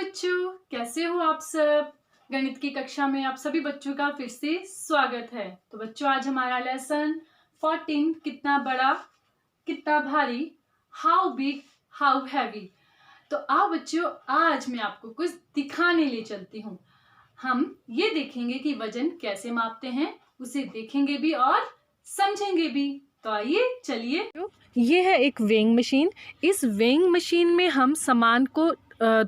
बच्चों, कैसे हो आप सब। गणित की कक्षा में आप सभी बच्चों का फिर से स्वागत है। तो बच्चों, आज हमारा लेसन 14 कितना बड़ा कितना भारी, हाउ बिग हाउ हैवी। तो आओ बच्चों, आज मैं आपको कुछ दिखाने ले चलती हूँ। हम ये देखेंगे कि वजन कैसे मापते हैं, उसे देखेंगे भी और समझेंगे भी। तो आइए चलिए। ये है एक वेइंग मशीन। इस वेइंग मशीन में हम सामान को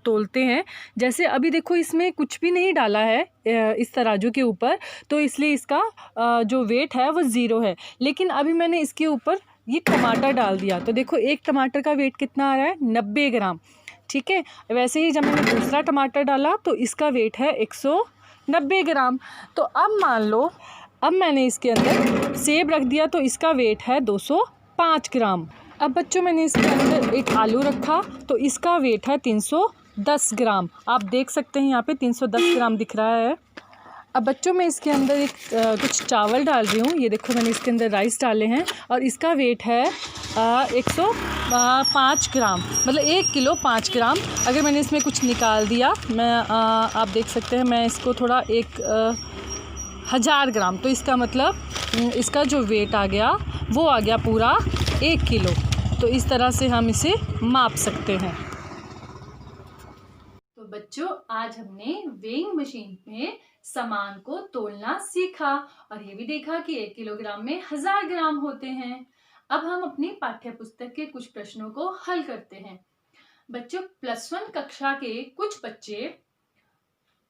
तोलते हैं। जैसे अभी देखो, इसमें कुछ भी नहीं डाला है इस तराजू के ऊपर, तो इसलिए इसका जो वेट है वो 0 है। लेकिन अभी मैंने इसके ऊपर ये टमाटर डाल दिया, तो देखो एक टमाटर का वेट कितना आ रहा है, 90 ग्राम। ठीक है, वैसे ही जब मैंने दूसरा टमाटर डाला तो इसका वेट है 190 ग्राम। तो अब मान लो, अब मैंने इसके अंदर सेब रख दिया तो इसका वेट है 205 ग्राम। अब बच्चों, मैंने इसके अंदर एक आलू रखा तो इसका वेट है 310 ग्राम। आप देख सकते हैं यहाँ पे 310 ग्राम दिख रहा है। अब बच्चों, मैं इसके अंदर एक कुछ चावल डाल रही हूँ। ये देखो, मैंने इसके अंदर राइस डाले हैं और इसका वेट है 105 ग्राम, मतलब 1 किलो 5 ग्राम। अगर मैंने इसमें कुछ निकाल दिया, आप देख सकते हैं, मैं इसको थोड़ा 1000 ग्राम, तो इसका मतलब इसका जो वेट आ गया वो आ गया पूरा 1 किलो। तो इस तरह से हम इसे माप सकते हैं। तो बच्चों, आज हमने वेइंग मशीन में सामान को तोलना सीखा और ये भी देखा कि 1 किलोग्राम में 1000 ग्राम होते हैं। अब हम अपनी पाठ्य पुस्तक के कुछ प्रश्नों को हल करते हैं। बच्चों, +1 कक्षा के कुछ बच्चे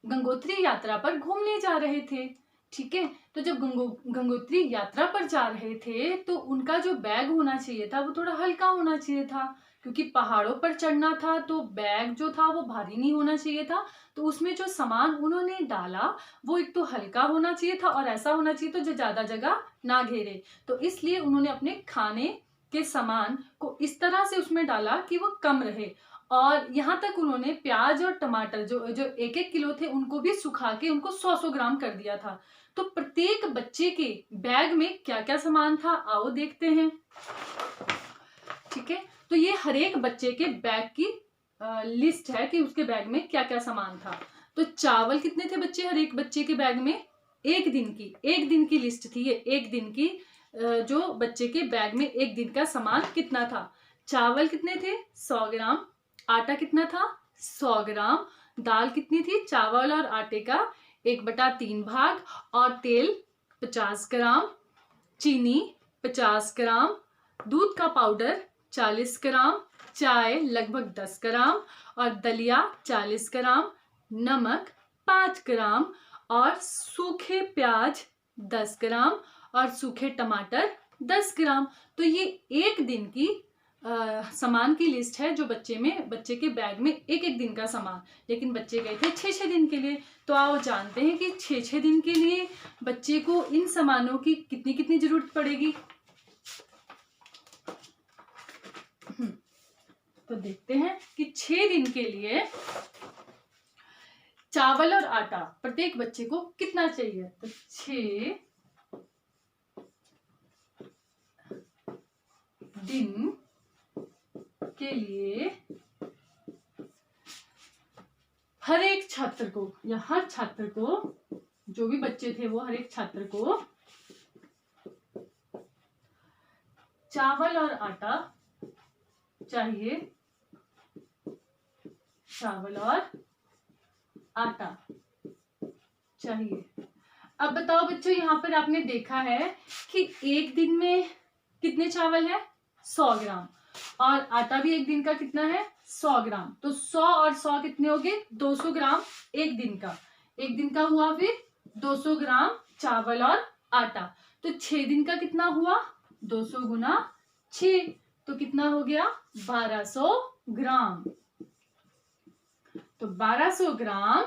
गंगोत्री यात्रा पर घूमने जा रहे थे। ठीक है, तो जब गंगोत्री यात्रा पर जा रहे थे तो उनका जो बैग होना चाहिए था वो थोड़ा हल्का होना चाहिए था, क्योंकि पहाड़ों पर चढ़ना था तो बैग जो था वो भारी नहीं होना चाहिए था। तो उसमें जो सामान उन्होंने डाला वो एक तो हल्का होना चाहिए था और ऐसा होना चाहिए था जो ज्यादा जगह ना घेरे। तो इसलिए उन्होंने अपने खाने के सामान को इस तरह से उसमें डाला कि वो कम रहे। और यहाँ तक उन्होंने प्याज और टमाटर जो जो 1-1 किलो थे उनको भी सुखा के उनको 100-100 ग्राम कर दिया था। तो प्रत्येक बच्चे के बैग में क्या क्या सामान था, आओ देखते हैं। ठीक है, तो ये हर एक बच्चे के बैग की लिस्ट है कि उसके बैग में क्या क्या सामान था। तो चावल कितने थे बच्चे, हर एक बच्चे के बैग में, एक दिन की लिस्ट थी ये। एक दिन की जो बच्चे के बैग में एक दिन का सामान कितना था। चावल कितने थे, 100 ग्राम। आटा कितना था, 100 ग्राम। दाल कितनी थी, चावल और आटे का 1/3 भाग। और तेल 50 ग्राम। चीनी 50 ग्राम। दूध का पाउडर 40 ग्राम। चाय लगभग 10 ग्राम। और दलिया 40 ग्राम। नमक 5 ग्राम। और सूखे प्याज 10 ग्राम। और सूखे टमाटर 10 ग्राम। तो ये एक दिन की सामान की लिस्ट है जो बच्चे के बैग में एक एक दिन का सामान। लेकिन बच्चे गए थे 6-6 दिन के लिए। तो आओ जानते हैं कि 6-6 दिन के लिए बच्चे को इन सामानों की कितनी कितनी जरूरत पड़ेगी। तो देखते हैं कि 6 दिन के लिए चावल और आटा प्रत्येक बच्चे को कितना चाहिए। तो 6 दिन के लिए हर एक छात्र को, या हर छात्र को, जो भी बच्चे थे वो हर एक छात्र को चावल और आटा चाहिए। चावल और आटा चाहिए। अब बताओ बच्चों, यहाँ पर आपने देखा है कि एक दिन में कितने चावल है, 100 ग्राम। और आटा भी एक दिन का कितना है, 100 ग्राम। तो 100 और 100 कितने हो गए, 200 ग्राम एक दिन का। एक दिन का हुआ फिर 200 ग्राम चावल और आटा। तो 6 दिन का कितना हुआ, 200 गुना 6, तो कितना हो गया, 1200 ग्राम। तो 1200 ग्राम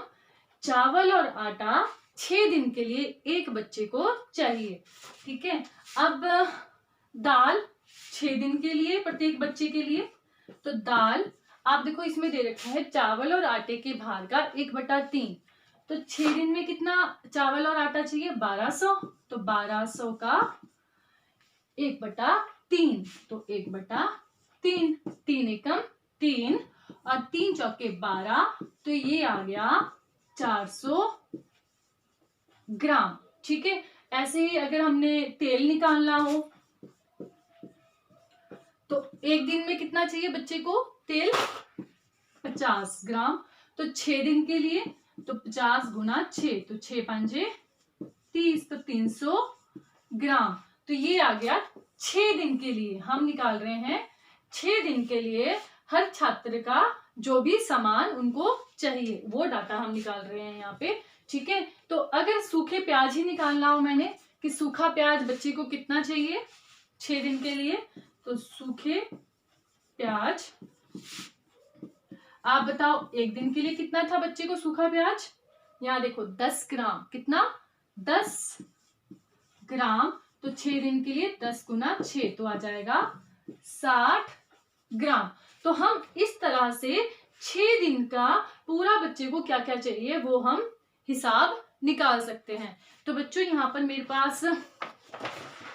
चावल और आटा 6 दिन के लिए एक बच्चे को चाहिए। ठीक है, अब दाल 6 दिन के लिए प्रत्येक बच्चे के लिए। तो दाल आप देखो इसमें दे रखा है चावल और आटे के भार का 1/3। तो 6 दिन में कितना चावल और आटा चाहिए, 1200। तो 1200 का 1/3, तो 1/3, 3 एकम 3 और 3 चौके 12, तो ये आ गया 400 ग्राम। ठीक है, ऐसे ही अगर हमने तेल निकालना हो तो एक दिन में कितना चाहिए बच्चे को तेल? 50 ग्राम। तो 6 दिन के लिए तो 50 गुना 6, तो 6 पंजे 30, तो 300 ग्राम। तो ये आ गया 6 दिन के लिए। हम निकाल रहे हैं 6 दिन के लिए हर छात्र का जो भी सामान उनको चाहिए वो डाटा हम निकाल रहे हैं यहाँ पे। ठीक है, तो अगर सूखे प्याज ही निकालना हो मैंने कि सूखा प्याज बच्चे को कितना चाहिए 6 दिन के लिए, तो सूखे प्याज आप बताओ एक दिन के लिए कितना था बच्चे को सूखा प्याज? यहाँ देखो 10 ग्राम। कितना? 10 ग्राम। तो 6 दिन के लिए 10 गुना 6, तो आ जाएगा 60 ग्राम। तो हम इस तरह से 6 दिन का पूरा बच्चे को क्या क्या चाहिए वो हम हिसाब निकाल सकते हैं। तो बच्चों यहाँ पर मेरे पास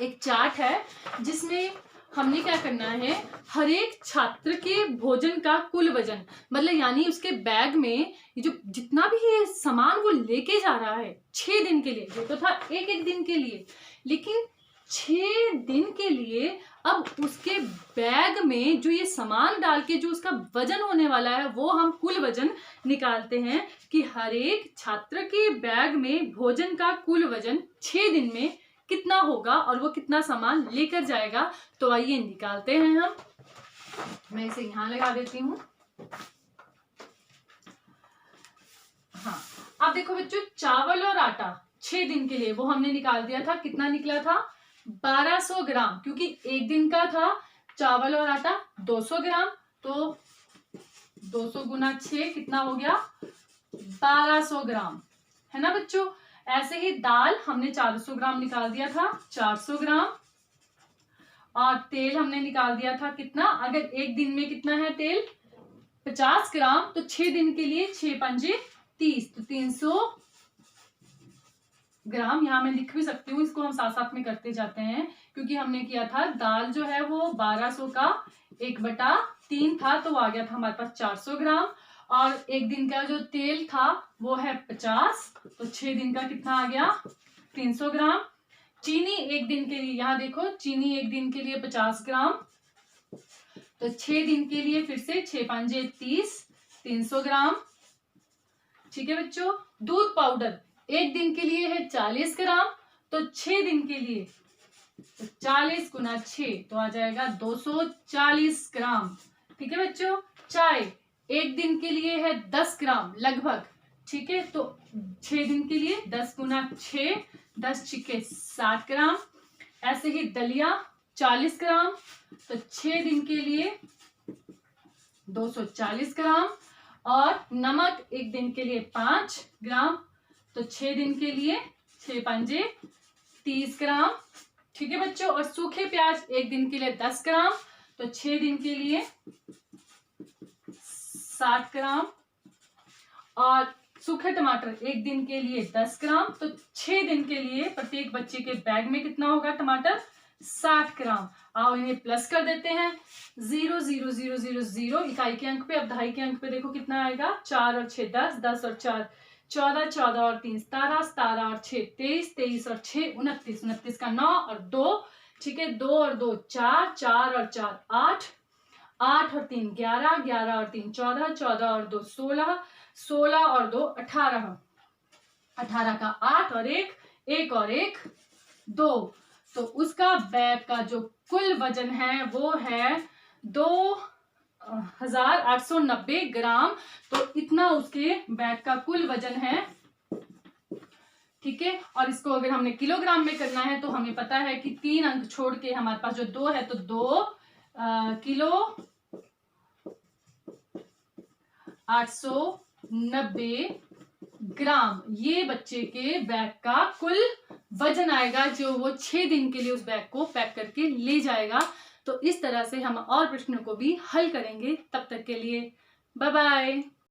एक चार्ट है जिसमें हमने क्या करना है, हर एक छात्र के भोजन का कुल वजन, मतलब यानी उसके बैग में जो जितना भी ये सामान वो लेके जा रहा है 6 दिन के लिए, ये तो था एक एक दिन के लिए, लेकिन 6 दिन के लिए अब उसके बैग में जो ये सामान डाल के जो उसका वजन होने वाला है वो हम कुल वजन निकालते हैं कि हर एक छात्र के बैग में भोजन का कुल वजन 6 दिन में कितना होगा और वो कितना सामान लेकर जाएगा। तो आइए निकालते हैं हम। मैं इसे यहां लगा देती हूं। हाँ, अब देखो बच्चों, चावल और आटा 6 दिन के लिए वो हमने निकाल दिया था। कितना निकला था? 1200 ग्राम, क्योंकि एक दिन का था। चावल और आटा 200 ग्राम, तो 200 गुना 6 कितना हो गया? 1200 ग्राम, है ना बच्चों। ऐसे ही दाल हमने 400 ग्राम निकाल दिया था, 400 ग्राम। और तेल हमने निकाल दिया था कितना, अगर एक दिन में कितना है तेल? 50 ग्राम। तो 6 दिन के लिए 6 पंजे 30, तो 300 ग्राम। यहाँ मैं लिख भी सकती हूँ, इसको हम साथ साथ में करते जाते हैं क्योंकि हमने किया था दाल जो है वो 1200 का 1/3 था, तो आ गया था हमारे पास 400 ग्राम। और एक दिन का जो तेल था वो है 50, तो 6 दिन का कितना आ गया? 300 ग्राम। चीनी एक दिन के लिए, यहाँ देखो चीनी एक दिन के लिए 50 ग्राम, तो 6 दिन के लिए फिर से 6 पंजे 30, 300 ग्राम। ठीक है बच्चों। दूध पाउडर एक दिन के लिए है 40 ग्राम, तो 6 दिन के लिए तो 40 गुना 6, तो आ जाएगा 240 ग्राम। ठीक है बच्चों। चाय एक दिन के लिए है 10 ग्राम लगभग। ठीक है, तो 6 दिन के लिए 10 गुना 6, 10 छिके 60 ग्राम। ऐसे ही दलिया 40 ग्राम, तो 6 दिन के लिए 240 ग्राम। और नमक एक दिन के लिए 5 ग्राम, तो 6 दिन के लिए 6 पंजे 30 ग्राम। ठीक है बच्चों। और सूखे प्याज एक दिन के लिए 10 ग्राम, तो 6 दिन के लिए 60 ग्राम। और सूखे टमाटर एक दिन के लिए 10 ग्राम, तो 6 दिन के लिए प्रत्येक बच्चे के बैग में कितना होगा टमाटर? 60 ग्राम। आओ इन्हें प्लस कर देते हैं। 0 0 0 0 0 इकाई के अंक पे। अब दहाई के अंक पे देखो कितना आएगा? 4 और 6 10, 10 और 4 14, 14 और 3 17, 17 और 6 23, 23 और 6 29, 29 का 9 और 2। ठीक है, 2 और 2 4, 4 और 4 8, 8 और 3 11, 11 और 3 14, 14 और 2 16, 16 और 2 18, 18 का 8 और 1, 1 और 1 2। तो उसका बैग का जो कुल वजन है वो है 2890 ग्राम। तो इतना उसके बैग का कुल वजन है। ठीक है, और इसको अगर हमने किलोग्राम में करना है तो हमें पता है कि 3 अंक छोड़ के हमारे पास जो 2 है, तो 2 किलो 890 ग्राम ये बच्चे के बैग का कुल वजन आएगा, जो वो 6 दिन के लिए उस बैग को पैक करके ले जाएगा। तो इस तरह से हम और प्रश्नों को भी हल करेंगे। तब तक के लिए बाय बाय।